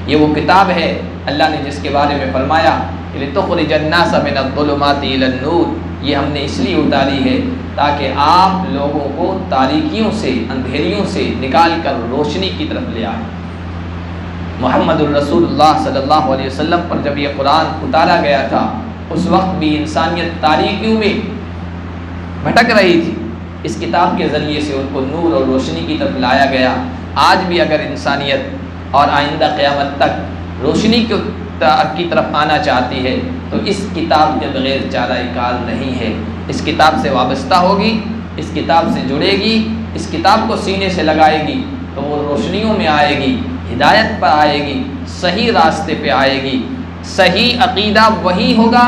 یہ وہ کتاب ہے اللہ نے جس کے بارے میں فرمایا کہ لِتُخْرِجَ النَّاسَ مِنَ الظُّلُمَاتِ إِلَى النُّورِ، یہ ہم نے اس لیے اتاری ہے تاکہ آپ لوگوں کو تاریکیوں سے، اندھیریوں سے نکال کر روشنی کی طرف لے آئیں۔ محمد الرسول اللہ صلی اللہ علیہ وسلم پر جب یہ قرآن اتارا گیا تھا، اس وقت بھی انسانیت تاریکیوں میں بھٹک رہی تھی، اس کتاب کے ذریعے سے ان کو نور اور روشنی کی طرف لایا گیا۔ آج بھی اگر انسانیت اور آئندہ قیامت تک روشنی کی طرف آنا چاہتی ہے تو اس کتاب کے بغیر چارہ کار نہیں ہے۔ اس کتاب سے وابستہ ہوگی، اس کتاب سے جڑے گی، اس کتاب کو سینے سے لگائے گی تو وہ روشنیوں میں آئے گی، ہدایت پر آئے گی، صحیح راستے پہ آئے گی۔ صحیح عقیدہ وہی ہوگا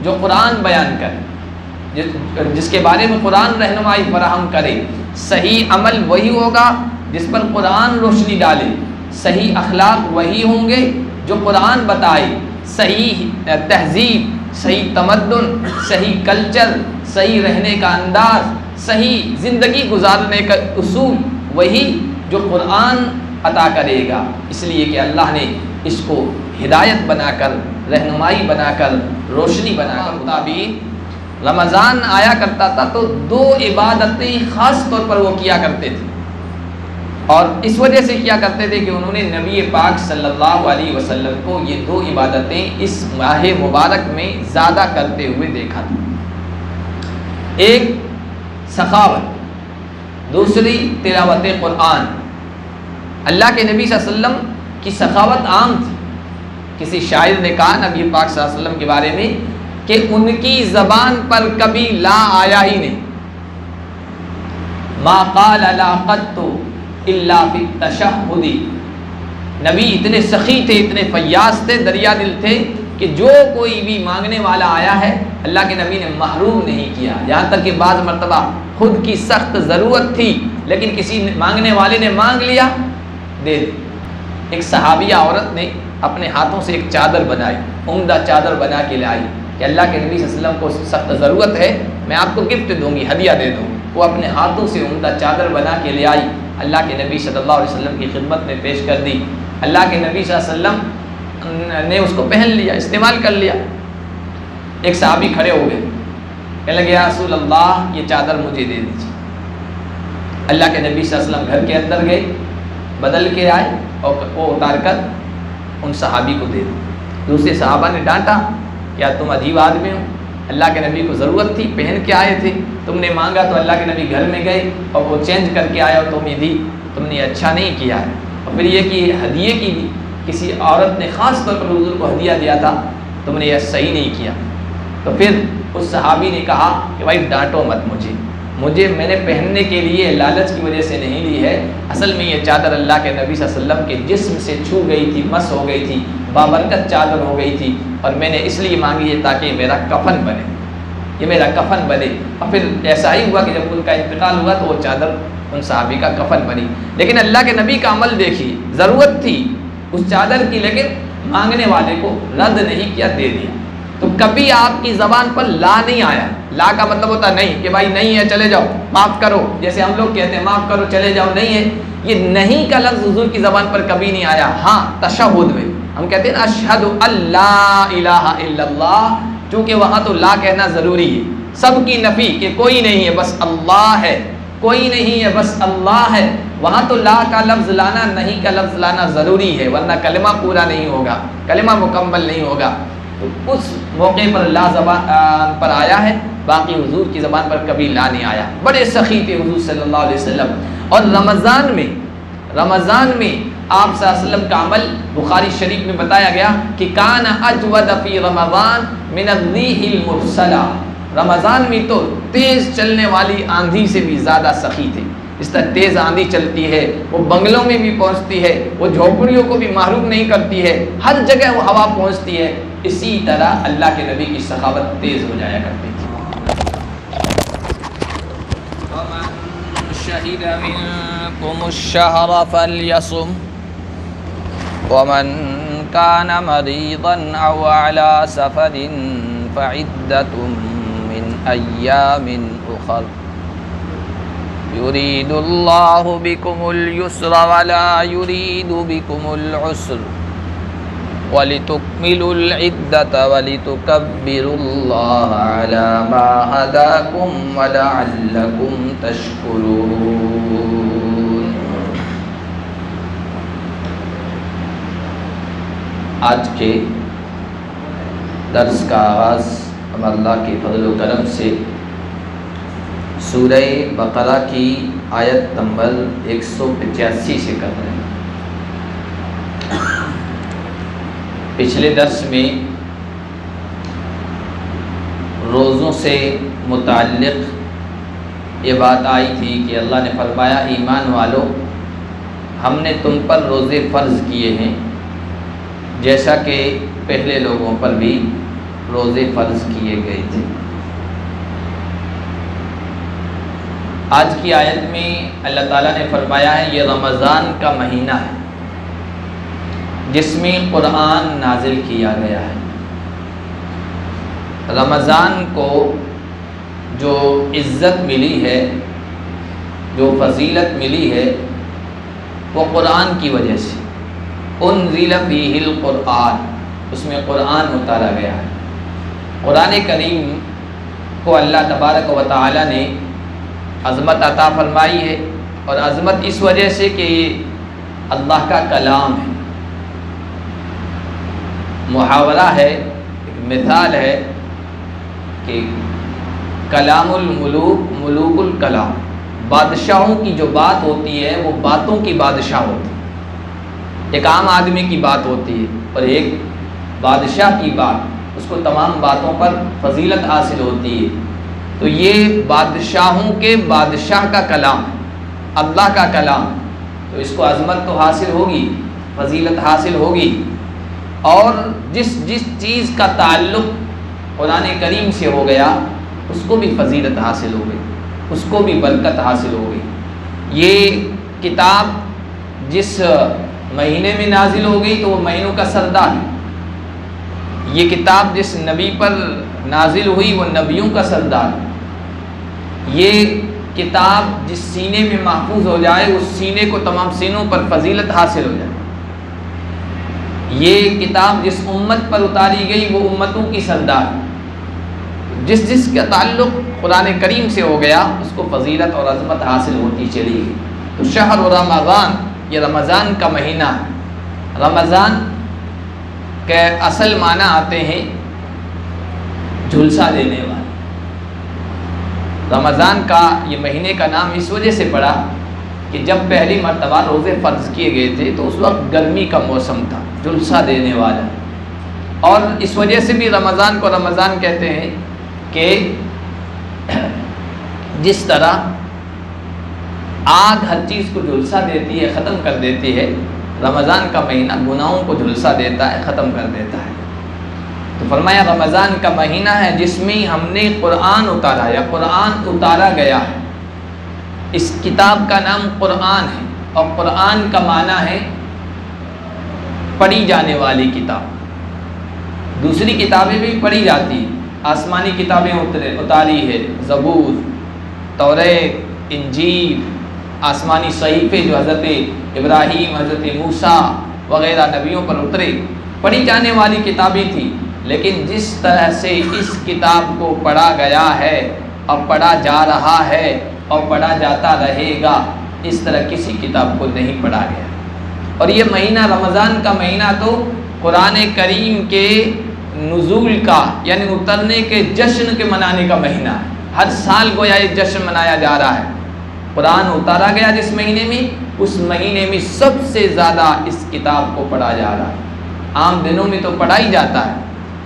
جو قرآن بیان کرے، جس کے بارے میں قرآن رہنمائی فراہم کرے۔ صحیح عمل وہی ہوگا جس پر قرآن روشنی ڈالے۔ صحیح اخلاق وہی ہوں گے جو قرآن بتائے۔ صحیح تہذیب، صحیح تمدن، صحیح کلچر، صحیح رہنے کا انداز، صحیح زندگی گزارنے کا اصول وہی جو قرآن عطا کرے گا۔ اس لیے کہ اللہ نے اس کو ہدایت بنا کر، رہنمائی بنا کر، روشنی بنا کر مطابق رمضان آیا کرتا تھا تو 2 عبادتیں خاص طور پر وہ کیا کرتے تھے، اور اس وجہ سے کیا کرتے تھے کہ انہوں نے نبی پاک صلی اللہ علیہ وسلم کو یہ 2 عبادتیں اس ماہ مبارک میں زیادہ کرتے ہوئے دیکھا تھا۔ ایک سخاوت، دوسری تلاوت قرآن۔ اللہ کے نبی صلی اللہ علیہ وسلم کی سخاوت عام تھی۔ کسی شاعر نے کہا نبی پاک صلی اللہ علیہ وسلم کے بارے میں کہ ان کی زبان پر کبھی لا آیا ہی نہیں، ما قال لا قط الا فی التشہد۔ نبی اتنے سخی تھے، اتنے فیاض تھے، دریا دل تھے کہ جو کوئی بھی مانگنے والا آیا ہے اللہ کے نبی نے محروم نہیں کیا۔ یہاں تک کہ بعض مرتبہ خود کی سخت ضرورت تھی لیکن کسی مانگنے والے نے مانگ لیا، دے دی۔ ایک صحابیہ عورت نے اپنے ہاتھوں سے ایک چادر بنائی، عمدہ چادر بنا کے لائی کہ اللہ کے نبی صلی اللہ علیہ وسلم کو سخت ضرورت ہے، میں آپ کو گفٹ دوں گی، ہدیہ دے دوں۔ وہ اپنے ہاتھوں سے عمدہ چادر بنا کے لے آئی، اللہ کے نبی صلی اللہ علیہ وسلم کی خدمت میں پیش کر دی۔ اللہ کے نبی صلی اللہ علیہ وسلم نے اس کو پہن لیا، استعمال کر لیا۔ ایک صحابی کھڑے ہو گئے، کہنے لگے یا رسول اللہ یہ چادر مجھے دے دیجیے۔ اللہ کے نبی صلی اللہ علیہ وسلم گھر کے اندر گئے، بدل کے آئے اور وہ اتار کر ان صحابی کو دے دی۔ دوسرے صحابہ نے ڈانٹا، کیا تم عجیب آدمی ہو، اللہ کے نبی کو ضرورت تھی، پہن کے آئے تھے، تم نے مانگا تو اللہ کے نبی گھر میں گئے اور وہ چینج کر کے آئے اور تمہیں دی، تم نے اچھا نہیں کیا ہے۔ اور پھر یہ کہ ہدیے کی بھی کسی عورت نے خاص طور پر حضور کو ہدیہ دیا تھا، تم نے یہ صحیح نہیں کیا۔ تو پھر اس صحابی نے کہا کہ بھائی ڈانٹو مت مجھے میں نے پہننے کے لیے لالچ کی وجہ سے نہیں لی ہے، اصل میں یہ چادر اللہ کے نبی صلی اللہ علیہ وسلم کے جسم سے چھو گئی تھی، مس ہو گئی تھی، بابرکت چادر ہو گئی تھی، اور میں نے اس لیے مانگی ہے تاکہ یہ میرا کفن بنے، یہ میرا کفن بنے۔ اور پھر ایسا ہی ہوا کہ جب ان کا انتقال ہوا تو وہ چادر ان صحابی کا کفن بنی۔ لیکن اللہ کے نبی کا عمل دیکھیے، ضرورت تھی اس چادر کی لیکن مانگنے والے کو رد نہیں کیا، دے دیا۔ تو کبھی آپ کی زبان پر لا نہیں آیا۔ لا کا مطلب ہوتا نہیں کہ بھائی نہیں ہے چلے جاؤ، معاف کرو، جیسے ہم لوگ کہتے ہیں معاف کرو چلے جاؤ، نہیں ہے، یہ نہیں کا لفظ حضور کی زبان پر کبھی نہیں آیا۔ ہاں تشہد میں ہم کہتے ہیں اشہد اللہ الہ الا اللہ، چونکہ وہاں تو لا کہنا ضروری ہے، سب کی نفی کہ کوئی نہیں ہے بس اللہ ہے، کوئی نہیں ہے بس اللہ ہے، وہاں تو لا کا لفظ لانا، نہیں کا لفظ لانا ضروری ہے، ورنہ کلمہ پورا نہیں ہوگا، کلمہ مکمل نہیں ہوگا۔ تو اس موقع پر لا زبان پر آیا ہے، باقی حضور کی زبان پر کبھی لا نہیں آیا۔ بڑے سخی تھے حضور صلی اللہ علیہ وسلم۔ اور رمضان میں آپ صلی اللہ علیہ وسلم کا عمل بخاری شریف میں بتایا گیا کہ کان اجود فی رمضان من الریح المرسلہ، رمضان میں تو تیز چلنے والی آندھی سے بھی زیادہ سخی تھے۔ اس طرح تیز آندھی چلتی ہے، وہ بنگلوں میں بھی پہنچتی ہے، وہ جھونپڑیوں کو بھی محروم نہیں کرتی ہے، ہر جگہ وہ ہوا پہنچتی ہے، اسی طرح اللہ کے نبی کی سخاوت تیز ہو جایا کرتی تھی۔ وَمَن شَهِدَ مِنكُمُ الشَّهْرَ فَلْيَصُمْ وَمَن كَانَ مَرِيضًا أَوْ عَلَى سَفَرٍ فَعِدَّةٌ مِّنْ أَيَّامٍ أُخَرَ يُرِيدُ اللَّهُ بِكُمُ الْيُسْرَ وَلَا يُرِيدُ بِكُمُ الْعُسْرَ وَلِتُكْمِلُوا الْعِدَّةَ وَلِتُكَبِّرُوا اللَّهَ عَلَى مَا هَدَاكُمْ وَلَعَلَّكُمْ تَشْكُرُونَ۔ آج کے درس کا آغاز ہم اللہ کے فضل و کرم سے سورہ بقرہ کی آیت نمبر 185 سے کر رہے ہیں۔ پچھلے درس میں روزوں سے متعلق یہ بات آئی تھی کہ اللہ نے فرمایا ایمان والو ہم نے تم پر روزے فرض کیے ہیں جیسا کہ پہلے لوگوں پر بھی روزے فرض کیے گئے تھے۔ آج کی آیت میں اللہ تعالیٰ نے فرمایا ہے یہ رمضان کا مہینہ ہے جس میں قرآن نازل کیا گیا ہے۔ رمضان کو جو عزت ملی ہے، جو فضیلت ملی ہے، وہ قرآن کی وجہ سے۔ انزل فیہ القرآن، اس میں قرآن اتارا گیا ہے۔ قرآن کریم کو اللہ تبارک و تعالی نے عظمت عطا فرمائی ہے، اور عظمت اس وجہ سے کہ یہ اللہ کا کلام ہے۔ محاورہ ہے، ایک مثال ہے کہ کلام الملوک ملوک الکلام، بادشاہوں کی جو بات ہوتی ہے وہ باتوں کی بادشاہ ہوتی ہے۔ ایک عام آدمی کی بات ہوتی ہے اور ایک بادشاہ کی بات، اس کو تمام باتوں پر فضیلت حاصل ہوتی ہے۔ تو یہ بادشاہوں کے بادشاہ کا کلام ہے، اللہ کا کلام، تو اس کو عظمت تو حاصل ہوگی، فضیلت حاصل ہوگی، اور جس چیز کا تعلق قرآن کریم سے ہو گیا اس کو بھی فضیلت حاصل ہو گئی، اس کو بھی برکت حاصل ہو گئی۔ یہ کتاب جس مہینے میں نازل ہو گئی تو وہ مہینوں کا سردار ہے۔ یہ کتاب جس نبی پر نازل ہوئی وہ نبیوں کا سردار ہے۔ یہ کتاب جس سینے میں محفوظ ہو جائے اس سینے کو تمام سینوں پر فضیلت حاصل ہو جائے۔ یہ کتاب جس امت پر اتاری گئی وہ امتوں کی سردار، جس کا تعلق قرآن کریم سے ہو گیا اس کو فضیلت اور عظمت حاصل ہوتی چلی گئی۔ تو شہر رمضان، یہ رمضان کا مہینہ ہے۔ رمضان کے اصل معنی آتے ہیں جھلسا دینے والا۔ رمضان کا یہ مہینے کا نام اس وجہ سے پڑا کہ جب پہلی مرتبہ روزے فرض کیے گئے تھے تو اس وقت گرمی کا موسم تھا، جھلسا دینے والا۔ اور اس وجہ سے بھی رمضان کو رمضان کہتے ہیں کہ جس طرح آگ ہر چیز کو جھلسا دیتی ہے، ختم کر دیتی ہے، رمضان کا مہینہ گناہوں کو جھلسا دیتا ہے، ختم کر دیتا ہے۔ تو فرمایا رمضان کا مہینہ ہے جس میں ہم نے قرآن اتارا، یا قرآن اتارا گیا ہے۔ اس کتاب کا نام قرآن ہے، اور قرآن کا معنی ہے پڑھی جانے والی کتاب۔ دوسری کتابیں بھی پڑھی جاتی، آسمانی کتابیں اتاری ہے، زبور، توریت، انجیل، آسمانی صحیفے جو حضرت ابراہیم، حضرت موسیٰ وغیرہ نبیوں پر اترے، پڑھی جانے والی کتابیں تھیں۔ لیکن جس طرح سے اس کتاب کو پڑھا گیا ہے اور پڑھا جا رہا ہے اور پڑھا جاتا رہے گا، اس طرح کسی کتاب کو نہیں پڑھا گیا۔ اور یہ مہینہ رمضان کا مہینہ تو قرآن کریم کے نزول کا یعنی اترنے کے جشن کے منانے کا مہینہ ہے۔ ہر سال گویا یہ جشن منایا جا رہا ہے۔ قرآن اتارا گیا جس مہینے میں، اس مہینے میں سب سے زیادہ اس کتاب کو پڑھا جا رہا ہے۔ عام دنوں میں تو پڑھا ہی جاتا ہے،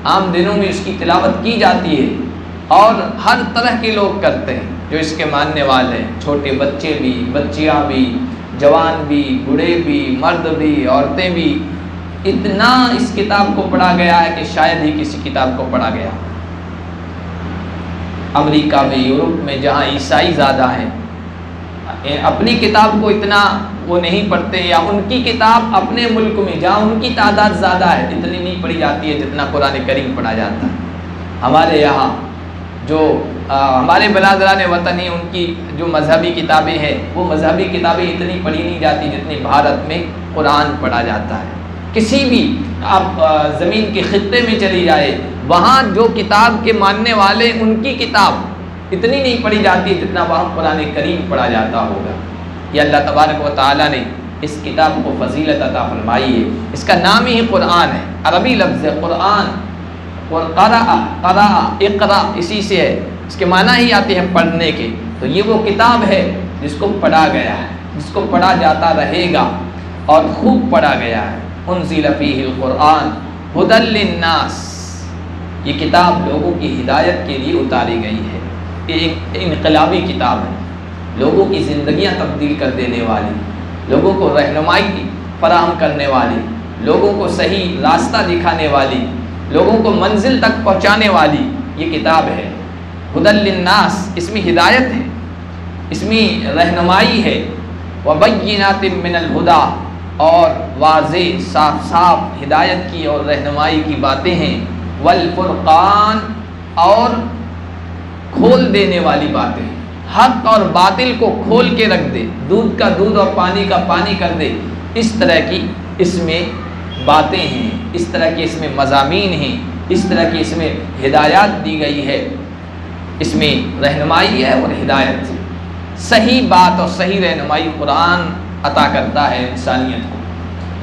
عام دنوں میں اس کی تلاوت کی جاتی ہے، اور ہر طرح کے لوگ کرتے ہیں جو اس کے ماننے والے ہیں، چھوٹے بچے بھی، بچیاں بھی، جوان بھی، بوڑھے بھی، مرد بھی، عورتیں بھی۔ اتنا اس کتاب کو پڑھا گیا ہے کہ شاید ہی کسی کتاب کو پڑھا گیا۔ امریکہ میں، یورپ میں جہاں عیسائی زیادہ ہیں، اپنی کتاب کو اتنا وہ نہیں پڑھتے، یا ان کی کتاب اپنے ملک میں جہاں ان کی تعداد زیادہ ہے اتنی نہیں پڑھی جاتی ہے جتنا قرآن کریم پڑھا جاتا ہے۔ ہمارے یہاں جو ہمارے برادران وطن ہیں ان کی جو مذہبی کتابیں ہیں وہ مذہبی کتابیں اتنی پڑھی نہیں جاتی جتنی بھارت میں قرآن پڑھا جاتا ہے۔ کسی بھی آپ زمین کے خطے میں چلی جائے، وہاں جو کتاب کے ماننے والے ان کی کتاب اتنی نہیں پڑھی جاتی جتنا وہاں قرآن کریم پڑھا جاتا ہوگا۔ یہ اللہ تبارک و تعالیٰ نے اس کتاب کو فضیلت عطا فرمائی ہے۔ اس کا نام ہی قرآن ہے، عربی لفظ ہے قرآن، اور قرأ اقرا اسی سے ہے، اس کے معنی ہی آتے ہیں پڑھنے کے۔ تو یہ وہ کتاب ہے جس کو پڑھا گیا ہے، جس کو پڑھا جاتا رہے گا اور خوب پڑھا گیا ہے۔ انزل فیہ القرآن ھدی للناس، یہ کتاب لوگوں کی ہدایت کے لیے اتاری گئی ہے۔ یہ ایک انقلابی کتاب ہے، لوگوں کی زندگیاں تبدیل کر دینے والی، لوگوں کو رہنمائی فراہم کرنے والی، لوگوں کو صحیح راستہ دکھانے والی، لوگوں کو منزل تک پہنچانے والی یہ کتاب ہے۔ ھدی للناس، اس میں ہدایت ہے، اس میں رہنمائی ہے۔ وبینات من الہدی، اور واضح صاف صاف ہدایت کی اور رہنمائی کی باتیں ہیں۔ والفرقان، اور کھول دینے والی باتیں، حق اور باطل کو کھول کے رکھ دے، دودھ کا دودھ اور پانی کا پانی کر دے، اس طرح کی اس میں باتیں ہیں، اس طرح کے اس میں مضامین ہیں، اس طرح کی اس میں ہدایات دی گئی ہے، اس میں رہنمائی ہے اور ہدایت ہے۔ صحیح بات اور صحیح رہنمائی قرآن عطا کرتا ہے انسانیت کو۔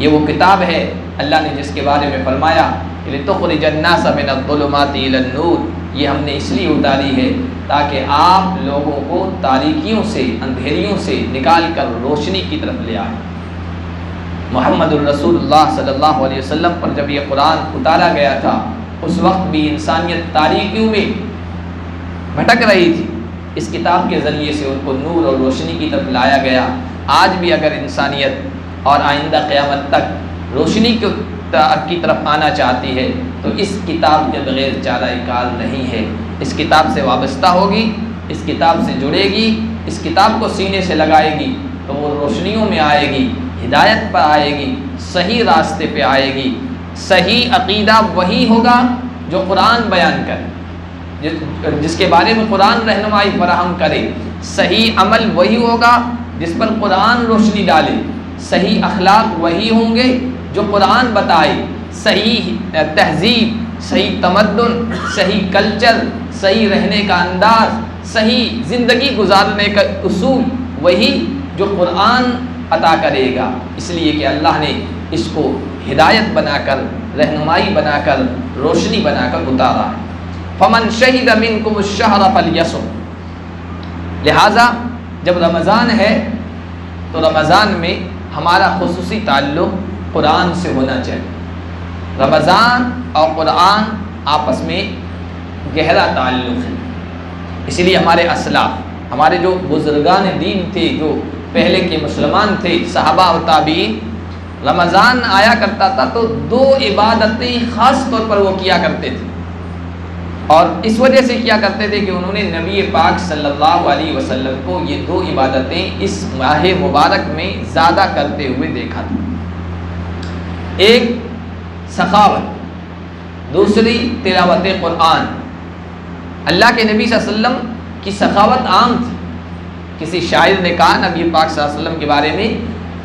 یہ وہ کتاب ہے اللہ نے جس کے بارے میں فرمایا لِتُخْرِجَ النَّاسَ مِنَ الظُّلُمَاتِ إِلَى النُّورِ، یہ ہم نے اس لیے اتاری ہے تاکہ آپ لوگوں کو تاریکیوں سے، اندھیریوں سے نکال کر روشنی کی طرف لے آئیں۔ محمد الرسول اللہ صلی اللہ علیہ وسلم پر جب یہ قرآن اتارا گیا تھا، اس وقت بھی انسانیت تاریکیوں میں بھٹک رہی تھی، اس کتاب کے ذریعے سے ان کو نور اور روشنی کی طرف لایا گیا۔ آج بھی اگر انسانیت اور آئندہ قیامت تک روشنی کی طرف آنا چاہتی ہے تو اس کتاب کے بغیر چارہ کار نہیں ہے۔ اس کتاب سے وابستہ ہوگی، اس کتاب سے جڑے گی، اس کتاب کو سینے سے لگائے گی تو وہ روشنیوں میں آئے گی، ہدایت پر آئے گی، صحیح راستے پہ آئے گی۔ صحیح عقیدہ وہی ہوگا جو قرآن بیان کرے، جس کے بارے میں قرآن رہنمائی فراہم کرے۔ صحیح عمل وہی ہوگا جس پر قرآن روشنی ڈالے۔ صحیح اخلاق وہی ہوں گے جو قرآن بتائے۔ صحیح تہذیب، صحیح تمدن، صحیح کلچر، صحیح رہنے کا انداز، صحیح زندگی گزارنے کا اصول وہی جو قرآن عطا کرے گا، اس لیے کہ اللہ نے اس کو ہدایت بنا کر، رہنمائی بنا کر، روشنی بنا کر اتارا ہے۔ فمن شہد منکم الشہر فلیصم، لہٰذا جب رمضان ہے تو رمضان میں ہمارا خصوصی تعلق قرآن سے ہونا چاہیے۔ رمضان اور قرآن آپس میں گہرا تعلق ہے، اسی لیے ہمارے اسلاف، ہمارے جو بزرگان دین تھے، جو پہلے کے مسلمان تھے، صحابہ و تابعین، رمضان آیا کرتا تھا تو دو عبادتیں خاص طور پر وہ کیا کرتے تھے، اور اس وجہ سے کیا کرتے تھے کہ انہوں نے نبی پاک صلی اللہ علیہ وسلم کو یہ دو عبادتیں اس ماہ مبارک میں زیادہ کرتے ہوئے دیکھا تھا۔ ایک سخاوت، دوسری تلاوت قرآن۔ اللہ کے نبی صلی اللہ علیہ وسلم کی سخاوت عام تھی۔ کسی شاعر نے کہا نبی پاک صلی اللہ علیہ وسلم کے بارے میں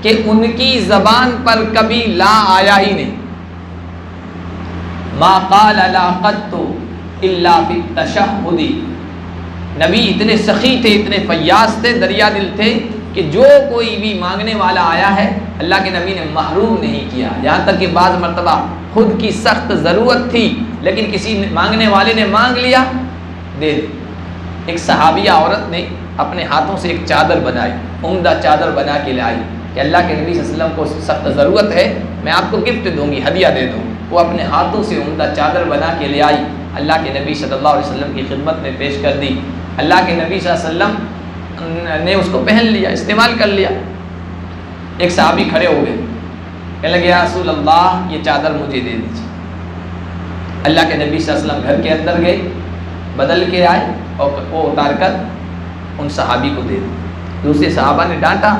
کہ ان کی زبان پر کبھی لا آیا ہی نہیں، ما قال لا قط الا فی التشہد۔ نبی اتنے سخی تھے، اتنے فیاض تھے، دریا دل تھے کہ جو کوئی بھی مانگنے والا آیا ہے اللہ کے نبی نے محروم نہیں کیا، یہاں تک کہ بعض مرتبہ خود کی سخت ضرورت تھی لیکن کسی مانگنے والے نے مانگ لیا، دے دی۔ ایک صحابیہ عورت نے اپنے ہاتھوں سے ایک چادر بنائی، عمدہ چادر بنا کے لائی کہ اللہ کے نبی صلی اللہ علیہ وسلم کو سخت ضرورت ہے، میں آپ کو گفٹ دوں گی، ہدیہ دے دوں۔ وہ اپنے ہاتھوں سے عمدہ چادر بنا کے لے آئی، اللہ کے نبی صلی اللہ علیہ وسلم کی خدمت میں پیش کر دی۔ اللہ کے نبی صلی اللہ علیہ وسلم نے اس کو پہن لیا، استعمال کر لیا۔ ایک صحابی کھڑے ہو گئے، کہنے لگے یا رسول اللہ یہ چادر مجھے دے دیجیے۔ اللہ کے نبی صلی اللہ علیہ وسلم گھر کے اندر گئے، بدل کے آئے اور وہ اتار کر ان صحابی کو دے دی۔ دوسرے صحابہ نے ڈانٹا،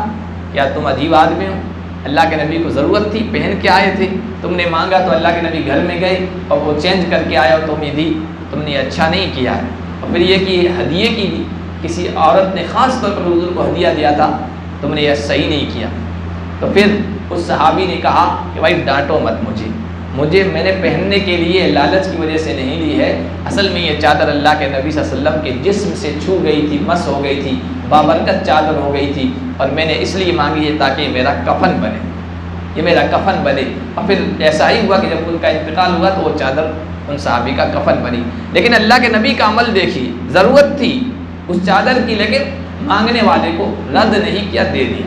کیا تم عجیب آدمی ہو، اللہ کے نبی کو ضرورت تھی، پہن کے آئے تھے، تم نے مانگا تو اللہ کے نبی گھر میں گئے اور وہ چینج کر کے آیا اور تمہیں دی، تم نے اچھا نہیں کیا ہے۔ اور پھر یہ کہ ہدیے کی کسی عورت نے خاص طور پر حضور کو ہدیہ دیا تھا، تم نے یہ صحیح نہیں کیا۔ تو پھر اس صحابی نے کہا کہ بھائی ڈانٹو مت مجھے میں نے پہننے کے لیے لالچ کی وجہ سے نہیں لی ہے، اصل میں یہ چادر اللہ کے نبی صلی اللہ علیہ وسلم کے جسم سے چھو گئی تھی، مس ہو گئی تھی، بابرکت چادر ہو گئی تھی، اور میں نے اس لیے مانگی ہے تاکہ یہ میرا کفن بنے، یہ میرا کفن بنے۔ اور پھر ایسا ہی ہوا کہ جب ان کا انتقال ہوا تو وہ چادر ان صحابی کا کفن بنی۔ لیکن اللہ کے نبی کا عمل دیکھیے، ضرورت تھی اس چادر کی لیکن مانگنے والے کو رد نہیں کیا، دے دیا۔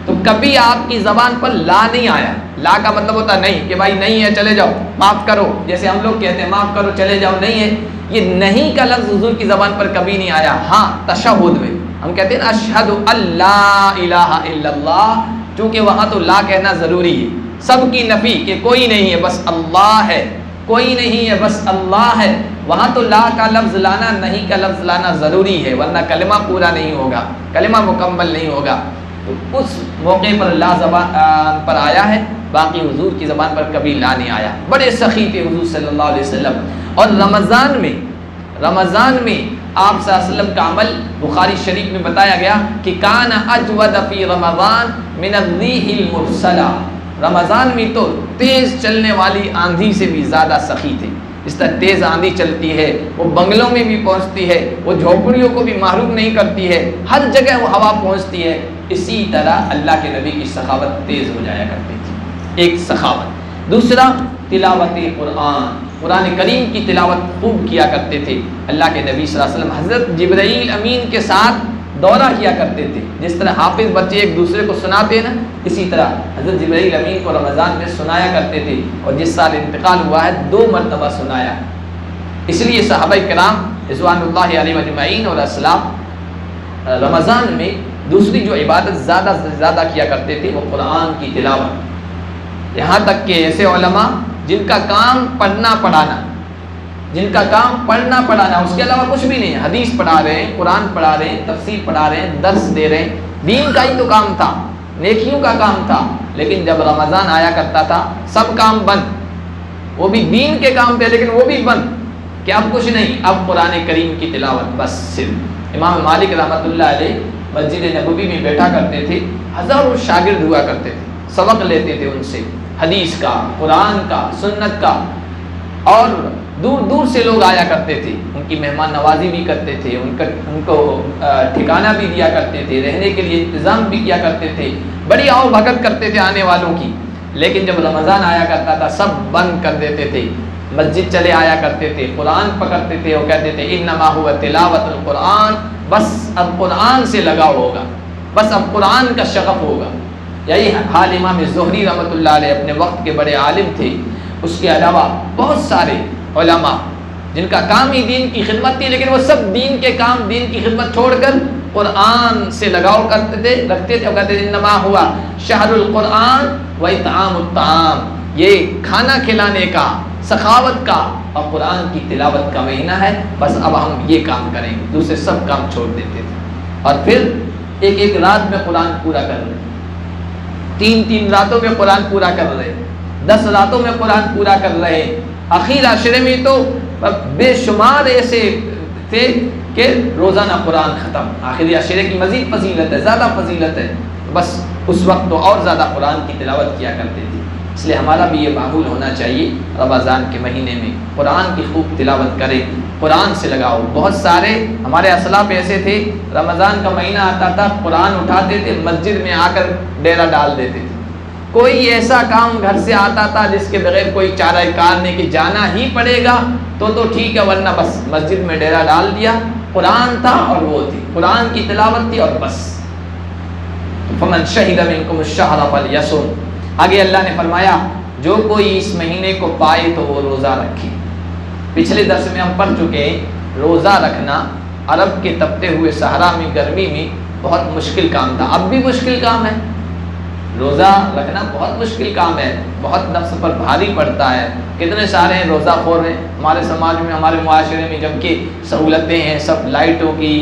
تو کبھی آپ کی زبان پر لا نہیں آیا۔ لا کا مطلب ہوتا نہیں کہ بھائی نہیں ہے چلے جاؤ، معاف کرو، جیسے ہم لوگ کہتے ہیں معاف کرو چلے جاؤ، نہیں ہے، یہ نہیں کا لفظ حضور کی زبان پر کبھی نہیں آیا۔ ہاں تشہد میں ہم کہتے ہیں اشہد اللہ الہ الا اللہ، چونکہ وہاں تو لا کہنا ضروری ہے، سب کی نفی کہ کوئی نہیں ہے بس اللہ ہے، کوئی نہیں ہے بس اللہ ہے، وہاں تو لا کا لفظ لانا، نہیں کا لفظ لانا ضروری ہے، ورنہ کلمہ پورا نہیں ہوگا، کلمہ مکمل نہیں ہوگا۔ تو اس موقع پر لا زبان پر آیا ہے، باقی حضور کی زبان پر کبھی لا نہیں آیا۔ بڑے سخی تھے حضور صلی اللہ علیہ وسلم۔ اور رمضان میں آپ صلی اللہ علیہ وسلم کا عمل بخاری شریف میں بتایا گیا کہ کان اجود فی رمضان من الریح المرسلہ، رمضان میں تو تیز چلنے والی آندھی سے بھی زیادہ سخی تھے۔ اس طرح تیز آندھی چلتی ہے، وہ بنگلوں میں بھی پہنچتی ہے، وہ جھونپڑیوں کو بھی محروم نہیں کرتی ہے، ہر جگہ وہ ہوا پہنچتی ہے، اسی طرح اللہ کے نبی کی سخاوت تیز ہو جایا کرتی تھی۔ ایک سخاوت۔ دوسرا تلاوت قرآن کریم کی تلاوت خوب کیا کرتے تھے اللہ کے نبی صلی اللہ علیہ وسلم۔ حضرت جبرائیل امین کے ساتھ دورہ کیا کرتے تھے، جس طرح حافظ بچے ایک دوسرے کو سناتے ہیں نا، اسی طرح حضرت جبرائیل امین کو رمضان میں سنایا کرتے تھے، اور جس سال انتقال ہوا ہے 2 مرتبہ سنایا۔ اس لیے صحابہ کرام رضوان اللہ علیہ اجمعین اور اسلاف رمضان میں دوسری جو عبادت زیادہ سے زیادہ کیا کرتے تھے وہ قرآن کی تلاوت۔ یہاں تک کہ ایسے علماء جن کا کام پڑھنا پڑھانا اس کے علاوہ کچھ بھی نہیں ہے، حدیث پڑھا رہے ہیں، قرآن پڑھا رہے ہیں، تفسیر پڑھا رہے ہیں، درس دے رہے ہیں، دین کا ہی تو کام تھا، نیکیوں کا کام تھا، لیکن جب رمضان آیا کرتا تھا سب کام بند، وہ بھی دین کے کام تھے لیکن وہ بھی بند کہ اب کچھ نہیں، اب قرآن کریم کی تلاوت بس صرف۔ امام مالک رحمۃ اللہ علیہ مسجد نبوی میں بیٹھا کرتے تھے، ہزاروں شاگرد ہوا کرتے تھے، سبق لیتے تھے ان سے، حدیث کا، قرآن کا، سنت کا، اور دور دور سے لوگ آیا کرتے تھے، ان کی مہمان نوازی بھی کرتے تھے، ان کو ٹھکانہ بھی دیا کرتے تھے، رہنے کے لیے انتظام بھی کیا کرتے تھے، بڑی آؤ بھگت کرتے تھے آنے والوں کی۔ لیکن جب رمضان آیا کرتا تھا سب بند کر دیتے تھے، مسجد چلے آیا کرتے تھے، قرآن پکڑتے تھے اور کہتے تھے انما ہوا تلاوت القرآن، بس اب قرآن سے لگاؤ ہوگا، بس اب قرآن کا شغف ہوگا۔ یہی حال امام زہری رحمۃ اللہ علیہ اپنے وقت کے بڑے عالم تھے، اس کے علاوہ بہت سارے علماء جن کا کام ہی دین کی خدمت تھی، لیکن وہ سب دین کے کام، دین کی خدمت چھوڑ کر قرآن سے لگاؤ رکھتے تھے اور کہتے تھے انما ہوا شہر القرآن و اطعام الطعام، یہ کھانا کھلانے کا، سخاوت کا اور قرآن کی تلاوت کا مہینہ ہے، بس اب ہم یہ کام کریں گے، دوسرے سب کام چھوڑ دیتے تھے۔ اور پھر ایک رات میں قرآن پورا کر رہے، 3 راتوں میں قرآن پورا کر رہے، 10 راتوں میں قرآن پورا کر رہے۔ آخر عشرے میں تو بے شمار ایسے تھے کہ روزانہ قرآن ختم۔ آخری عشرے کی مزید فضیلت ہے، زیادہ فضیلت ہے، بس اس وقت تو اور زیادہ قرآن کی تلاوت کیا کرتے تھے۔ اس لیے ہمارا بھی یہ معمول ہونا چاہیے، رمضان کے مہینے میں قرآن کی خوب تلاوت کریں، قرآن سے لگاؤ۔ بہت سارے ہمارے اسلاف ایسے تھے، رمضان کا مہینہ آتا تھا قرآن اٹھاتے تھے، مسجد میں آ کر ڈیرا ڈال دیتے تھے۔ کوئی ایسا کام گھر سے آتا تھا جس کے بغیر کوئی چارہ کار نہیں کہ جانا ہی پڑے گا تو ٹھیک ہے، ورنہ بس مسجد میں ڈیرا ڈال دیا، قرآن تھا اور وہ تھی، قرآن کی تلاوت تھی اور بس۔ فمن شہد منکم الشہر فلیصم، آگے اللہ نے فرمایا جو کوئی اس مہینے کو پائے تو وہ روزہ رکھے۔ پچھلے درس میں ہم پڑھ چکے ہیں روزہ رکھنا عرب کے تپتے ہوئے صحرا میں گرمی میں بہت مشکل کام تھا، اب بھی مشکل کام ہے، روزہ رکھنا بہت مشکل کام ہے، بہت نفس پر بھاری پڑتا ہے۔ کتنے سارے ہیں روزہ خور ہیں ہمارے سماج میں، ہمارے معاشرے میں، جبکہ سہولتیں ہیں، سب لائٹوں کی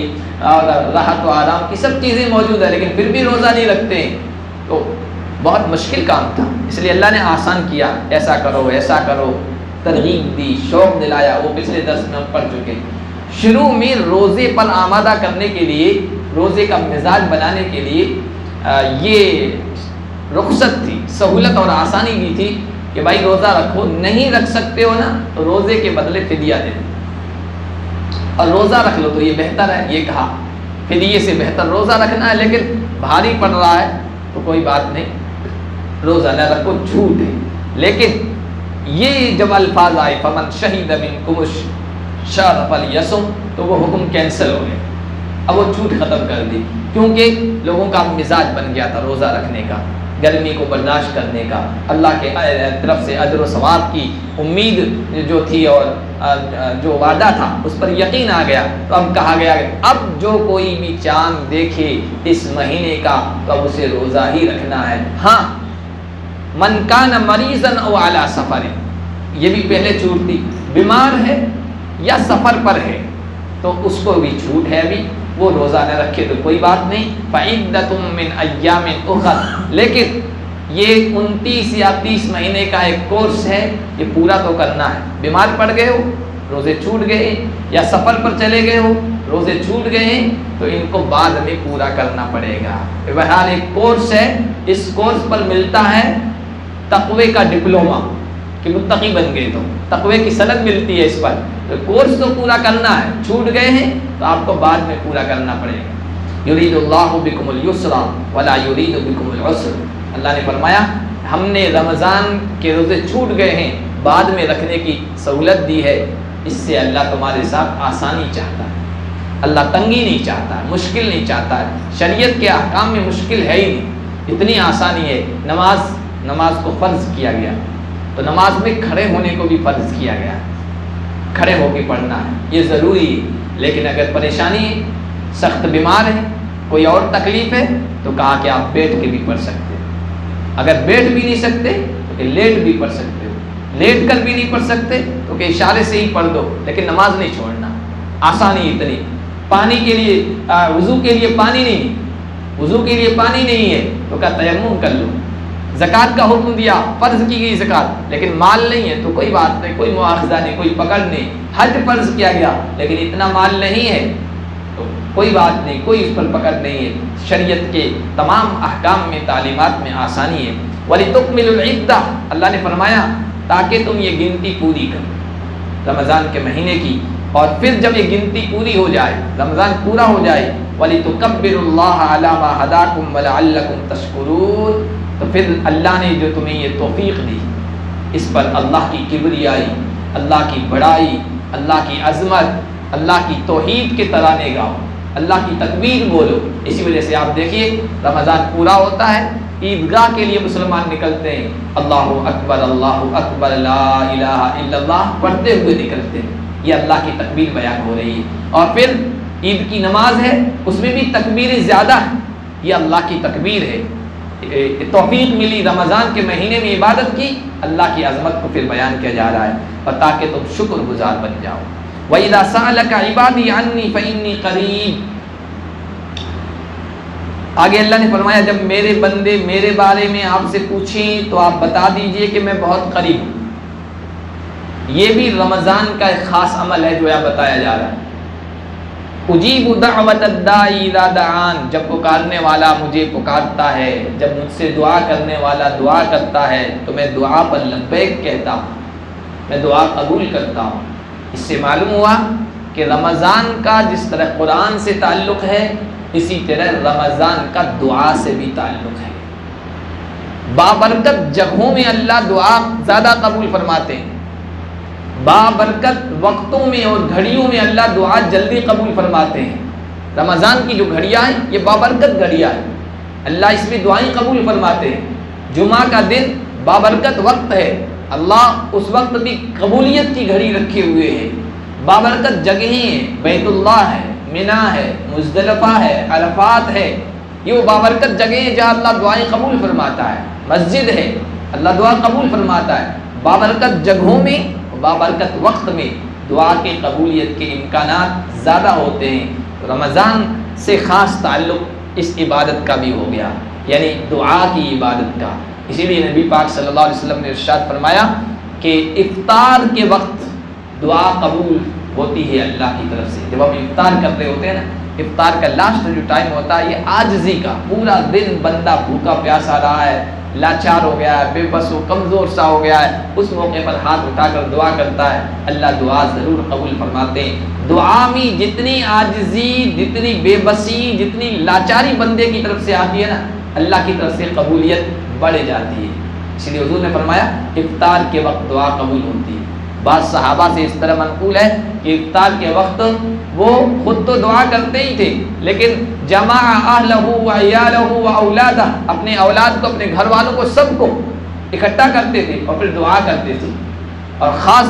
اور راحت و آرام کی سب چیزیں موجود ہیں، لیکن پھر بھی روزہ نہیں رکھتے ہیں، تو بہت مشکل کام تھا۔ اس لیے اللہ نے آسان کیا، ایسا کرو ایسا کرو، ترغیب دی، شوق دلایا، وہ پچھلے درس میں ہم پڑھ چکے۔ شروع میں روزے پر آمادہ کرنے کے لیے، روزے کا مزاج بنانے کے لیے یہ رخصت تھی، سہولت اور آسانی بھی تھی کہ بھائی روزہ رکھو، نہیں رکھ سکتے ہو نا تو روزے کے بدلے فدیہ دے دو، اور روزہ رکھ لو تو یہ بہتر ہے، یہ کہا فدیے سے بہتر روزہ رکھنا ہے، لیکن بھاری پڑ رہا ہے تو کوئی بات نہیں، روزہ نہ رکھو، چھوٹ ہے۔ لیکن یہ جب الفاظ آئے فمن شہید منکم الشہر فلیصم، تو وہ حکم کینسل ہو گیا، اب وہ چھوٹ ختم کر دی، کیونکہ لوگوں کا مزاج بن گیا تھا روزہ رکھنے کا، گرمی کو برداشت کرنے کا، اللہ کے طرف سے اجر و ثواب کی امید جو تھی اور جو وعدہ تھا اس پر یقین آ گیا، تو اب کہا گیا کہ اب جو کوئی بھی چاند دیکھے اس مہینے کا تو اب اسے روزہ ہی رکھنا ہے۔ ہاں من کان مریضا او علی سفر، یہ بھی پہلے چھوٹ تھی، بیمار ہے یا سفر پر ہے تو اس کو بھی چھوٹ ہے، ابھی وہ روزہ نہ رکھے تو کوئی بات نہیں، فعدۃ من ایام اخر، لیکن یہ 29 یا 30 مہینے کا ایک کورس ہے، یہ پورا تو کرنا ہے۔ بیمار پڑ گئے ہو، روزے چھوٹ گئے، یا سفر پر چلے گئے ہو، روزے چھوٹ گئے ہیں، تو ان کو بعد میں پورا کرنا پڑے گا۔ بہرحال ایک کورس ہے، اس کورس پر ملتا ہے تقوی کا ڈپلومہ، کہ متقی بن گئے تو تقوی کی سند ملتی ہے اس پر، تو کورس تو پورا کرنا ہے، چھوٹ گئے ہیں تو آپ کو بعد میں پورا کرنا پڑے گا۔ یرید اللہ بکم اليسر ولا یرید بکم العسر، اللہ نے فرمایا ہم نے رمضان کے روزے چھوٹ گئے ہیں بعد میں رکھنے کی سہولت دی ہے، اس سے اللہ تمہارے ساتھ آسانی چاہتا ہے، اللہ تنگی نہیں چاہتا ہے، مشکل نہیں چاہتا ہے، شریعت کے احکام میں مشکل ہے ہی نہیں، اتنی آسانی ہے۔ نماز کو فرض کیا گیا تو نماز میں کھڑے ہونے کو بھی فرض کیا گیا، کھڑے ہو کے پڑھنا ہے، یہ ضروری ہے۔ لیکن اگر پریشانی ہے، سخت بیمار ہے، کوئی اور تکلیف ہے تو کہا کہ آپ بیٹھ کے بھی پڑھ سکتے ہو، اگر بیٹھ بھی نہیں سکتے تو کہ لیٹ بھی پڑھ سکتے ہو، لیٹ کر بھی نہیں پڑھ سکتے تو کہ اشارے سے ہی پڑھ دو، لیکن نماز نہیں چھوڑنا، آسانی اتنی۔ پانی کے لیے وضو کے لیے پانی نہیں، وضو کے لیے پانی نہیں ہے تو کہا تیمم کر لو۔ زکوٰۃ کا حکم دیا، فرض کی گئی زکوٰۃ، لیکن مال نہیں ہے تو کوئی بات نہیں، کوئی مواخذہ نہیں، کوئی پکڑ نہیں۔ حج فرض کیا گیا لیکن اتنا مال نہیں ہے تو کوئی بات نہیں، کوئی اس پر پکڑ نہیں ہے۔ شریعت کے تمام احکام میں، تعلیمات میں آسانی ہے۔ وَلِتُكْمِلُوا الْعِدَّةَ، اللہ نے فرمایا تاکہ تم یہ گنتی پوری کرو رمضان کے مہینے کی، اور پھر جب یہ گنتی پوری ہو جائے، رمضان پورا ہو جائے، وَلِتُكَبِّرُوا اللَّهَ عَلَى مَا هَدَاكُمْ وَلَعَلَّكُمْ تَشْكُرُونَ، تو پھر اللہ نے جو تمہیں یہ توفیق دی، اس پر اللہ کی کبریائی، اللہ کی بڑائی، اللہ کی عظمت، اللہ کی توحید کے ترانے گاؤ، اللہ کی تکبیر بولو۔ اسی وجہ سے آپ دیکھیے رمضان پورا ہوتا ہے، عیدگاہ کے لیے مسلمان نکلتے ہیں، اللہ اکبر لا الہ الا اللہ پڑھتے ہوئے نکلتے ہیں، یہ اللہ کی تکبیر بیان ہو رہی ہے۔ اور پھر عید کی نماز ہے، اس میں بھی تکبیریں زیادہ ہیں، یہ اللہ کی تکبیر ہے۔ توفیق ملی رمضان کے مہینے میں عبادت کی، اللہ کی عظمت کو پھر بیان کیا جا رہا ہے، اور تاکہ تم شکر گزار بن جاؤ۔ وَإِذَا سَأَلَكَ عِبَادِي عَنِّي فَإِنِّي قَرِيبٌ، آگے اللہ نے فرمایا جب میرے بندے میرے بارے میں آپ سے پوچھیں تو آپ بتا دیجئے کہ میں بہت قریب ہوں۔ یہ بھی رمضان کا ایک خاص عمل ہے جو یہاں بتایا جا رہا ہے۔ اجیب دعوت الداعی اذا دعان، جب پکارنے والا مجھے پکارتا ہے، جب مجھ سے دعا کرنے والا دعا کرتا ہے تو میں دعا پر لبیک کہتا ہوں، میں دعا قبول کرتا ہوں۔ اس سے معلوم ہوا کہ رمضان کا جس طرح قرآن سے تعلق ہے، اسی طرح رمضان کا دعا سے بھی تعلق ہے۔ بابرکت جگہوں میں اللہ دعا زیادہ قبول فرماتے ہیں، بابرکت وقتوں میں اور گھڑیوں میں اللہ دعا جلدی قبول فرماتے ہیں۔ رمضان کی جو گھڑیاں ہیں یہ بابرکت گھڑیاں ہیں، اللہ اس میں دعائیں قبول فرماتے ہیں۔ جمعہ کا دن بابرکت وقت ہے، اللہ اس وقت بھی قبولیت کی گھڑی رکھے ہوئے ہیں۔ بابرکت جگہیں ہیں، بیت اللہ ہے، منا ہے، مزدلفہ ہے، عرفات ہے، یہ وہ بابرکت جگہیں ہیں جہاں اللہ دعائیں قبول فرماتا ہے۔ مسجد ہے، اللہ دعا قبول فرماتا ہے۔ بابرکت جگہوں میں، بابرکت وقت میں دعا کی قبولیت کے امکانات زیادہ ہوتے ہیں۔ رمضان سے خاص تعلق اس عبادت کا بھی ہو گیا، یعنی دعا کی عبادت کا۔ اسی لیے نبی پاک صلی اللہ علیہ وسلم نے ارشاد فرمایا کہ افطار کے وقت دعا قبول ہوتی ہے اللہ کی طرف سے۔ جب ہم افطار کر رہے ہوتے ہیں نا، افطار کا لاسٹ جو ٹائم ہوتا ہے یہ عاجزی کا، پورا دن بندہ بھوکا پیاسا رہا ہے، لاچار ہو گیا ہے، بے بس ہو، کمزور سا ہو گیا ہے، اس موقع پر ہاتھ اٹھا کر دعا کرتا ہے، اللہ دعا ضرور قبول فرماتے ہیں۔ دعا میں جتنی عاجزی، جتنی بے بسی، جتنی لاچاری بندے کی طرف سے آتی ہے نا، اللہ کی طرف سے قبولیت بڑھ جاتی ہے۔ اس لیے حضور نے فرمایا افطار کے وقت دعا قبول ہوتی ہے۔ بعض صحابہ سے اس طرح منقول ہے کہ افطار کے وقت وہ خود تو دعا کرتے ہی تھے، لیکن جمع اہلہ و عیالہ و اولادہ، اپنے اولاد کو، اپنے گھر والوں کو، سب کو اکٹھا کرتے تھے اور پھر دعا کرتے تھے۔ اور خاص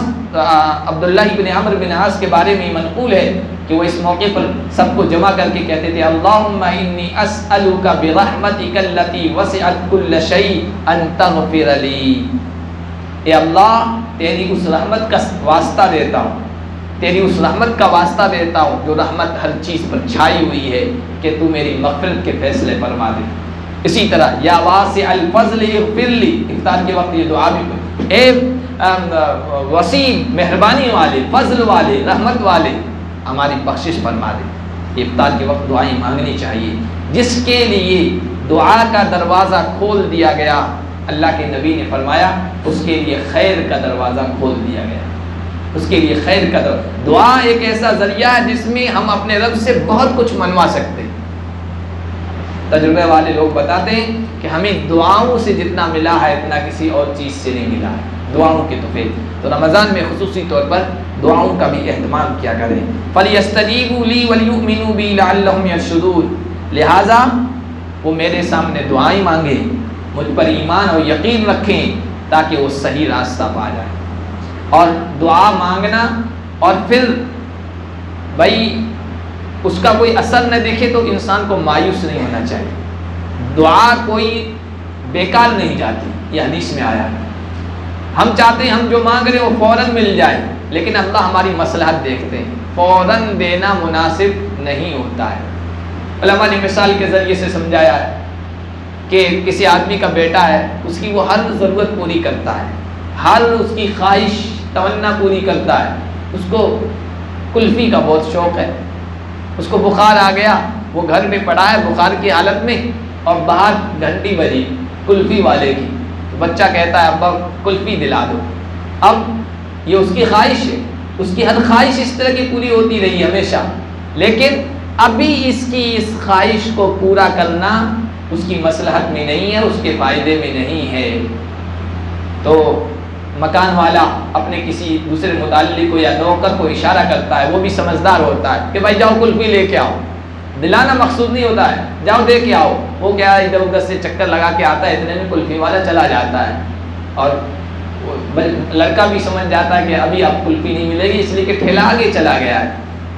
عبداللہ بن عمرو بن عاص کے بارے میں منقول ہے کہ وہ اس موقع پر سب کو جمع کر کے کہتے تھے اللہم انی اسألک برحمتک التی وسعت کل شیء ان تغفر لی، اے اللہ تیری اس رحمت کا واسطہ دیتا ہوں، تیری اس رحمت کا واسطہ دیتا ہوں جو رحمت ہر چیز پر چھائی ہوئی ہے، کہ تو میری مغفرت کے فیصلے فرما دے۔ اسی طرح یا واسع الفضل اغفر لی، افطار کے وقت یہ دعا بھی، اے وسیع مہربانی والے، فضل والے، رحمت والے، ہماری بخشش فرما دے۔ افطار کے وقت دعائیں مانگنی چاہیے۔ جس کے لیے دعا کا دروازہ کھول دیا گیا، اللہ کے نبی نے فرمایا اس کے لیے خیر کا دروازہ کھول دیا گیا، اس کے لیے خیر کا دروازہ۔ دعا ایک ایسا ذریعہ ہے جس میں ہم اپنے رب سے بہت کچھ منوا سکتے ہیں۔ تجربے والے لوگ بتاتے ہیں کہ ہمیں دعاؤں سے جتنا ملا ہے اتنا کسی اور چیز سے نہیں ملا ہے، دعاؤں کے تحفے۔ تو رمضان میں خصوصی طور پر دعاؤں کا بھی اہتمام کیا کریں۔ فَلْيَسْتَجِيبُوا لِي وَلْيُؤْمِنُوا بِي لَعَلَّهُمْ يَرْشُدُونَ، لہٰذا وہ میرے سامنے دعائیں مانگیں، مجھ پر ایمان اور یقین رکھیں تاکہ وہ صحیح راستہ پا جائیں۔ اور دعا مانگنا اور پھر بھائی اس کا کوئی اثر نہ دیکھے تو انسان کو مایوس نہیں ہونا چاہیے۔ دعا کوئی بیکار نہیں جاتی، یہ حدیث میں آیا ہے۔ ہم چاہتے ہیں ہم جو مانگ رہے ہیں وہ فوراً مل جائے، لیکن اللہ ہماری مصلحت دیکھتے ہیں، فوراً دینا مناسب نہیں ہوتا ہے۔ علماء نے مثال کے ذریعے سے سمجھایا ہے کہ کسی آدمی کا بیٹا ہے، اس کی وہ ہر ضرورت پوری کرتا ہے، ہر اس کی خواہش تمنا پوری کرتا ہے۔ اس کو کلفی کا بہت شوق ہے، اس کو بخار آ گیا، وہ گھر میں پڑا ہے بخار کی حالت میں، اور باہر گھنٹی بجی کلفی والے کی، تو بچہ کہتا ہے ابا کلفی دلا دو۔ اب یہ اس کی خواہش ہے، اس کی ہر خواہش اس طرح کی پوری ہوتی رہی ہمیشہ، لیکن ابھی اس کی اس خواہش کو پورا کرنا اس کی مصلحت میں نہیں ہے، اس کے فائدے میں نہیں ہے۔ تو مکان والا اپنے کسی دوسرے متعلق کو یا نوکر کو اشارہ کرتا ہے، وہ بھی سمجھدار ہوتا ہے کہ بھائی جاؤ کلفی لے کے آؤ، دلانا مقصود نہیں ہوتا ہے، جاؤ دے کے آؤ۔ وہ کیا ادھر ادھر سے چکر لگا کے آتا ہے، اتنے میں کلفی والا چلا جاتا ہے، اور لڑکا بھی سمجھ جاتا ہے کہ ابھی اب کلفی نہیں ملے گی، اس لیے کہ ٹھیلا آگے چلا گیا ہے،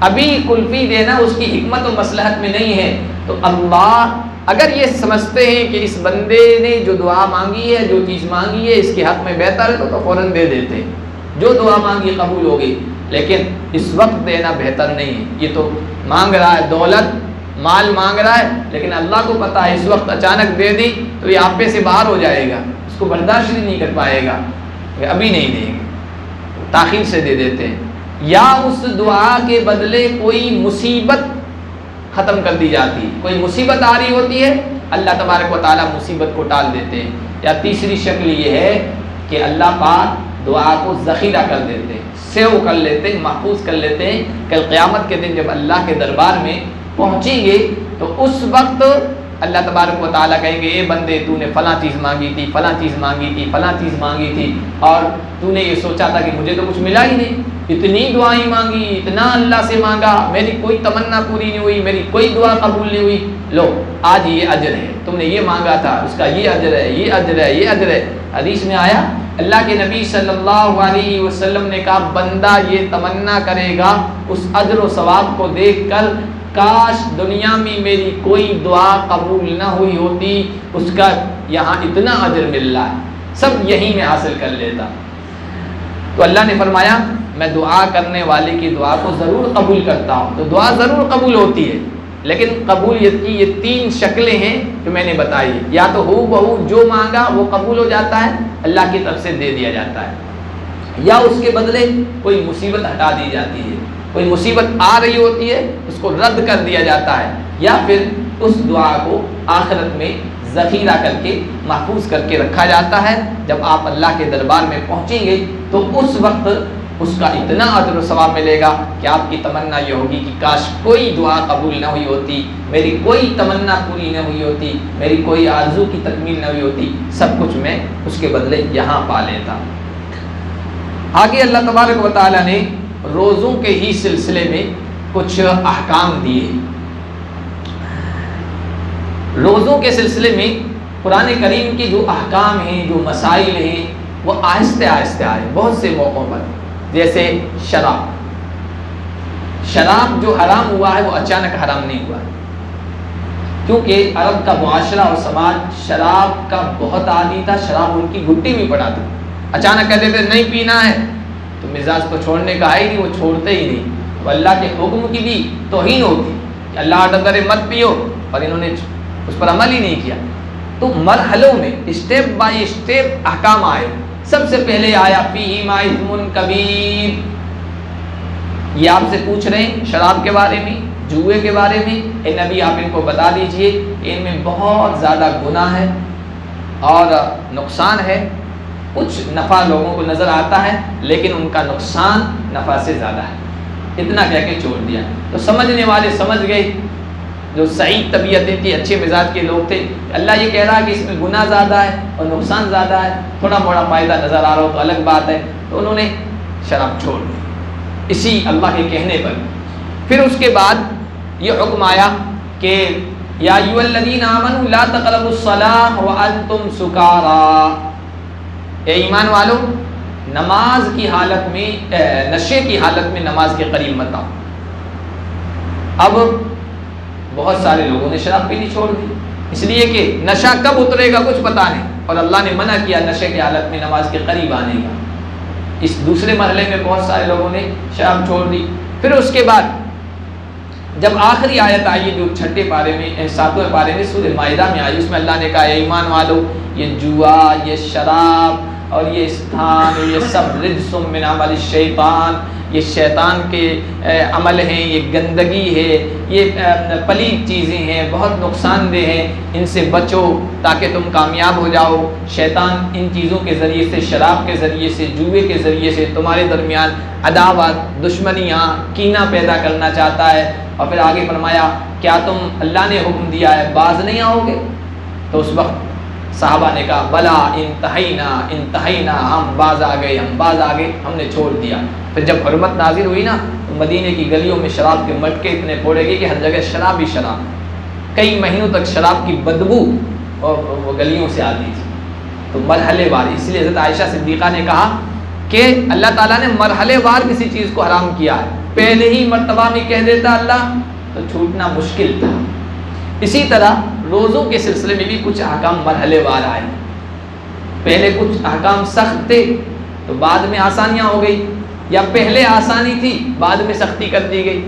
ابھی کلفی دینا اس کی حکمت و مصلحت میں نہیں ہے۔ تو اللہ اگر یہ سمجھتے ہیں کہ اس بندے نے جو دعا مانگی ہے، جو چیز مانگی ہے، اس کے حق میں بہتر ہے تو فوراً دے دیتے ہیں، جو دعا مانگی قبول ہوگی، لیکن اس وقت دینا بہتر نہیں ہے۔ یہ تو مانگ رہا ہے دولت، مال مانگ رہا ہے، لیکن اللہ کو پتہ ہے اس وقت اچانک دے دی تو یہ آپے سے باہر ہو جائے گا، اس کو برداشت نہیں کر پائے گا، ابھی نہیں دیں گے، تاخیر سے دے دیتے ہیں۔ یا اس دعا کے بدلے کوئی مصیبت ختم کر دی جاتی ہے، کوئی مصیبت آ رہی ہوتی ہے، اللہ تبارک و تعالیٰ مصیبت کو ٹال دیتے ہیں۔ یا تیسری شکل یہ ہے کہ اللہ پاک دعا کو ذخیرہ کر دیتے ہیں، سیو کر لیتے ہیں، محفوظ کر لیتے ہیں، کل قیامت کے دن جب اللہ کے دربار میں پہنچیں گے تو اس وقت اللہ تبارک و تعالیٰ کہیں گے اے بندے تو نے فلاں چیز مانگی تھی، فلاں چیز مانگی تھی، فلاں چیز مانگی تھی، اور تو نے یہ سوچا تھا کہ مجھے تو کچھ ملا ہی نہیں، اتنی دعائیں مانگی، اتنا اللہ سے مانگا، میری کوئی تمنا پوری نہیں ہوئی، میری کوئی دعا قبول نہیں ہوئی، لو آج یہ اجر ہے، تم نے یہ مانگا تھا، اس کا یہ اجر ہے، یہ اجر ہے، یہ اجر ہے۔ حدیث میں آیا اللہ کے نبی صلی اللہ علیہ وسلم نے کہا بندہ یہ تمنا کرے گا اس اجر و ثواب کو دیکھ کر کاش دنیا میں میری کوئی دعا قبول نہ ہوئی ہوتی، اس کا یہاں اتنا اجر مل رہا ہے، سب یہی میں حاصل کر لیتا۔ تو اللہ نے فرمایا میں دعا کرنے والے کی دعا کو ضرور قبول کرتا ہوں، تو دعا ضرور قبول ہوتی ہے، لیکن قبولیت کی یہ تین شکلیں ہیں جو میں نے بتائی، یا تو ہو بہو جو مانگا وہ قبول ہو جاتا ہے، اللہ کی طرف سے دے دیا جاتا ہے، یا اس کے بدلے کوئی مصیبت ہٹا دی جاتی ہے، کوئی مصیبت آ رہی ہوتی ہے اس کو رد کر دیا جاتا ہے، یا پھر اس دعا کو آخرت میں ذخیرہ کر کے محفوظ کر کے رکھا جاتا ہے. جب آپ اللہ کے دربار میں پہنچیں گے تو اس وقت اس کا اتنا اجر و ثواب ملے گا کہ آپ کی تمنا یہ ہوگی کہ کاش کوئی دعا قبول نہ ہوئی ہوتی، میری کوئی تمنا پوری نہ ہوئی ہوتی، میری کوئی آرزو کی تکمیل نہ ہوئی ہوتی، سب کچھ میں اس کے بدلے یہاں پا لیتا. آگے اللہ تبارک و تعالیٰ نے روزوں کے ہی سلسلے میں کچھ احکام دیے. روزوں کے سلسلے میں قرآن کریم کے جو احکام ہیں، جو مسائل ہیں، وہ آہستہ آہستہ آئے بہت سے موقعوں پر. جیسے شراب جو حرام ہوا ہے وہ اچانک حرام نہیں ہوا ہے، کیونکہ عرب کا معاشرہ اور سماج شراب کا بہت عادی تھا. شراب ان کی گھٹی میں پڑا تھا. اچانک کہتے تھے نہیں پینا ہے تو مزاج تو چھوڑنے کا ہے ہی نہیں، وہ چھوڑتے ہی نہیں. تو اللہ کے حکم کی بھی توہین ہوتی کہ اللہ آرڈر کرے مت پیو، اور انہوں نے اس پر عمل ہی نہیں کیا. تو مرحلوں میں اسٹیپ بائی اسٹیپ احکام آئے. سب سے پہلے آیا فیہما اثم کبیر. یہ آپ سے پوچھ رہے ہیں شراب کے بارے میں، جوئے کے بارے میں، اے نبی آپ ان کو بتا دیجئے ان میں بہت زیادہ گناہ ہے اور نقصان ہے. کچھ نفع لوگوں کو نظر آتا ہے لیکن ان کا نقصان نفع سے زیادہ ہے. اتنا کہہ کے چھوڑ دیا. تو سمجھنے والے سمجھ گئے، جو سعید طبیعتیں تھی، اچھے مزاج کے لوگ تھے. اللہ یہ کہہ رہا ہے کہ اس میں گناہ زیادہ ہے اور نقصان زیادہ ہے، تھوڑا موڑا فائدہ نظر آ رہا ہو تو الگ بات ہے. تو انہوں نے شراب چھوڑ دی اسی اللہ کے کہنے پر. پھر اس کے بعد یہ حکم آیا کہ یا ایھا الذین آمنوا لا تقربوا الصلاۃ وانتم سکارا. اے ایمان والو، نماز کی حالت میں نشے کی حالت میں نماز کے قریب مت آؤ. اب بہت سارے لوگوں نے شراب پینی چھوڑ دی، اس لیے کہ نشہ کب اترے گا کچھ پتہ نہیں، اور اللہ نے منع کیا نشے کی حالت میں نماز کے قریب آنے کا. اس دوسرے مرحلے میں بہت سارے لوگوں نے شراب چھوڑ دی. پھر اس کے بعد جب آخری آیت آئی جو چھٹے پارے میں 7ویں پارے میں سورہ مائدہ میں آئی، اس میں اللہ نے کہا اے ایمان والو، یہ جوا، یہ شراب اور یہ استھان، یہ سب رجس من عمل الشیطان، یہ شیطان کے عمل ہیں، یہ گندگی ہے، یہ پلید چیزیں ہیں، بہت نقصان دہ ہیں. ان سے بچو تاکہ تم کامیاب ہو جاؤ. شیطان ان چیزوں کے ذریعے سے، شراب کے ذریعے سے، جوئے کے ذریعے سے تمہارے درمیان عداوت، دشمنیاں، کینہ پیدا کرنا چاہتا ہے. اور پھر آگے فرمایا کیا تم اللہ نے حکم دیا ہے باز نہیں آؤ گے؟ تو اس وقت صحابہ نے کہا بلا انتہینا، ہم باز آ گئے، ہم نے چھوڑ دیا. پھر جب حرمت نازل ہوئی نا تو مدینے کی گلیوں میں شراب کے مٹکے اتنے پھوڑے گئے کہ ہر جگہ شراب ہی شراب. کئی مہینوں تک شراب کی بدبو وہ گلیوں سے آتی تھی. تو مرحلے وار، اس لیے حضرت عائشہ صدیقہ نے کہا کہ اللہ تعالیٰ نے مرحلے وار کسی چیز کو حرام کیا ہے. پہلے ہی مرتبہ میں کہہ دیتا اللہ تو چھوٹنا مشکل تھا. اسی طرح روزوں کے سلسلے میں بھی کچھ احکام مرحلے وار آئے. پہلے کچھ احکام سخت تھے تو بعد میں آسانیاں ہو گئی، یا پہلے آسانی تھی بعد میں سختی کر دی گئی.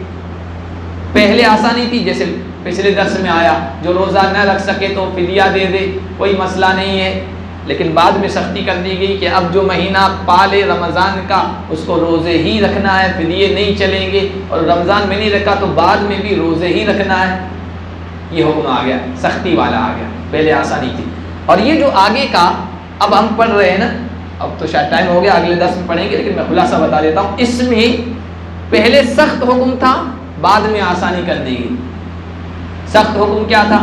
پہلے آسانی تھی جیسے پچھلے درس میں آیا جو روزہ نہ رکھ سکے تو فدیہ دے دے، کوئی مسئلہ نہیں ہے. لیکن بعد میں سختی کر دی گئی کہ اب جو مہینہ پالے رمضان کا اس کو روزے ہی رکھنا ہے، فدیے نہیں چلیں گے. اور رمضان میں نہیں رکھا تو بعد میں بھی روزے ہی رکھنا ہے. یہ حکم آ گیا، سختی والا آ گیا. پہلے آسانی تھی. اور یہ جو آگے کا اب ہم پڑھ رہے ہیں نا، اب تو شاید ٹائم ہو گیا، اگلے درس میں پڑھیں گے، لیکن میں خلاصہ بتا دیتا ہوں. اس میں پہلے سخت حکم تھا، بعد میں آسانی کر دی گئی. سخت حکم کیا تھا؟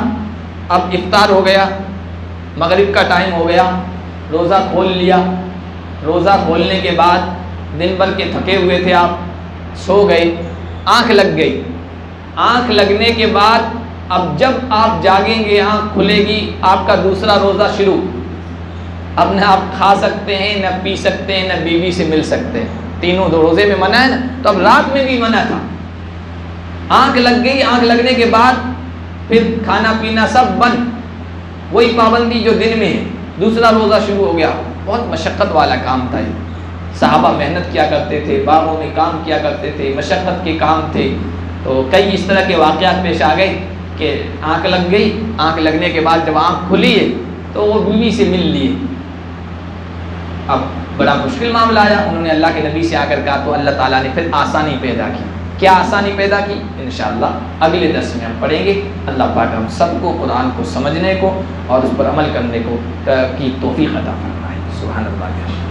اب افطار ہو گیا، مغرب کا ٹائم ہو گیا، روزہ کھول لیا. روزہ کھولنے کے بعد دن بھر کے تھکے ہوئے تھے آپ، سو گئے، آنکھ لگ گئی. آنکھ لگنے کے بعد اب جب آپ جاگیں گے آنکھ کھلے گی، آپ کا دوسرا روزہ شروع. اب نہ آپ کھا سکتے ہیں، نہ پی سکتے ہیں، نہ بیوی سے مل سکتے ہیں. تینوں دو روزے میں منع ہے نا، تو اب رات میں بھی منع تھا. آنکھ لگ گئی، آنکھ لگنے کے بعد پھر کھانا پینا سب بند، وہی پابندی جو دن میں ہے. دوسرا روزہ شروع ہو گیا. بہت مشقت والا کام تھا یہ. صحابہ محنت کیا کرتے تھے، باغوں میں کام کیا کرتے تھے، مشقت کے کام تھے. تو کئی اس طرح کے واقعات پیش آ گئے کہ آنکھ لگ گئی، آنکھ لگنے کے بعد جب آنکھ کھلی ہے تو وہ بیوی سے مل لیے. اب بڑا مشکل معاملہ آیا. انہوں نے اللہ کے نبی سے آ کر کہا تو اللہ تعالیٰ نے پھر آسانی پیدا کی. کیا آسانی پیدا کی؟ انشاءاللہ اگلے درس میں ہم پڑھیں گے۔ اللہ پاک ہم سب کو قرآن کو سمجھنے کو اور اس پر عمل کرنے کو کی توفیق عطا فرمائے۔ سبحان اللہ۔